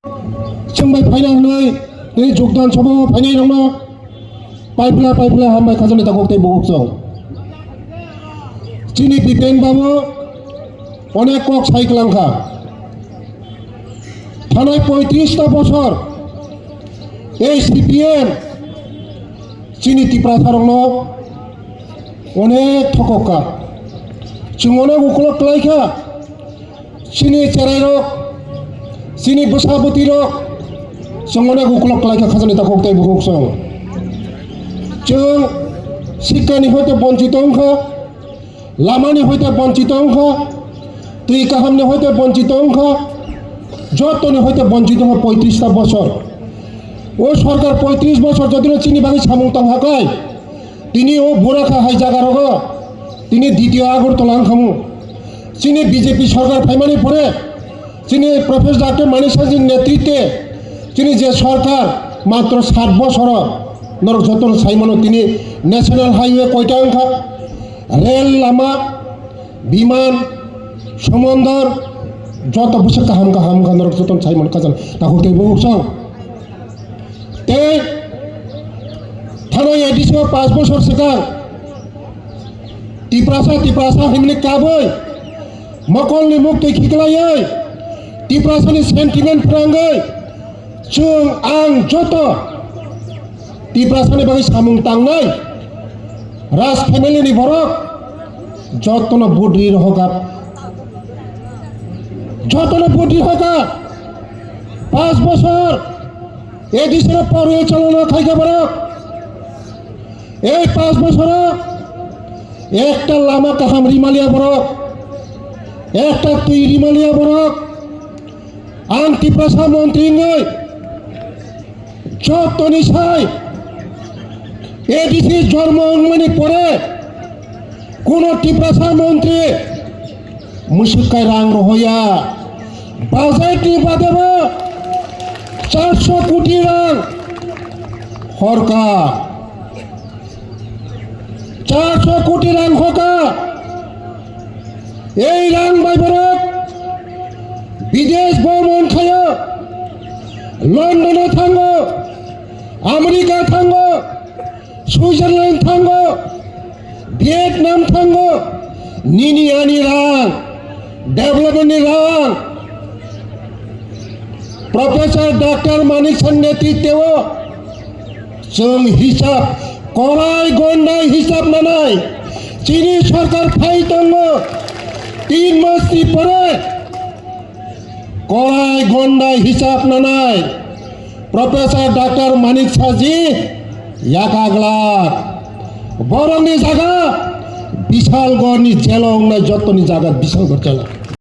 जोंबाय फायना होनाय दिनै जगदान सभायाव फायनाय दङ पाइपला हामबाय खाजोनि ताकौते बगसं चिनि बिपेन बाबु अनेक कक साइक्लांखा थानाय 35टा बছর এই সিপিএম চিনি টিপ্রাসারंनो अनेक थकका जों अनेक उखलक लायखा चिनि चेराय रक चिनि बसाबती रक जों अनेक उखलक लायखा खाजोनि ताकौते बगसं जों शिक्षानि हयते बंचित अंखा लामानि हयते बंचित अंखा दै काहामनि हयते बंचित अंखा যতনি হইতে বঞ্চিত হয় 35টা বছর ও সরকার 35 বছর যদি চিনি বাগি সামুংতাং হাকায় তিনি ও বোরাখা হাই জায়গা রগ তিনি দ্বিতীয় আগরতলা খামু চিনি বিজেপি সরকার ফাইমানি পরে চিনি প্রফেসর ডক্টর মানিক সাহাজির নেতৃত্বে চিনি যে সরকার মাত্র 60 বছর নরক যতন সাইমানো তিনি ন্যাশনাল হাইওয়ে কয়টা অংখা রেল লামা বিমান সমুদ্র যত বছর কাহাম নরক যতন সাইমন কাজান তাকौते बगसं ते थानाय एडिसियाव 5 বছর सिगां टिप्रासा हिमनि काबै मकलनि मुक्ति खिगलायै टिप्रासानि सेन्टिमेन्ट फ्रांगै जों आं जत टिप्रासानि बागै सामुं तांनाय राज फेमिलिनि बरक जतन बुद्रि रहगा যতন বুদ্ধি হকা 5 বছর এডিসির পরিচালনা খাইকে বরক এই 5 বছর একটা লামা কাহাম রিমালিয়া বরক একটা তুই রিমালিয়া বরক আন্তি প্রশা মন্ত্রী নয় যতনি সাই এডিসি জন্ম অনুমানি পরে কোন টিপ্রাসা মন্ত্রী मुशिकाय रांग रहोया बाजेटनि बादेब 400 कोटी रां हरका 400 कोटी रां हका এই রাং বাইবরক বিদেশ ভ্রমণ খায় লন্ডনে থাঙ্গো আমেরিকা থাঙ্গো সুইজারল্যান্ড থাঙ্গো ভিয়েতনাম থাঙ্গো নিনিয়ানি রাং डेवलपमेंट रां प्रोफेसर डॉक्टर मानिक सान नेतृत्व जों हिसाब कराय गन्डाय हिसाब नानाय चीनी सरकार फाइ दङ 3 मासनि परे कराय गन्डाय हिसाब नानाय प्रोफेसर डॉक्टर मानिक साजी याकाग्ला बरंनि जागा विशालगढ़नि जेलाव जतनी जागा विशालगढ़ जेला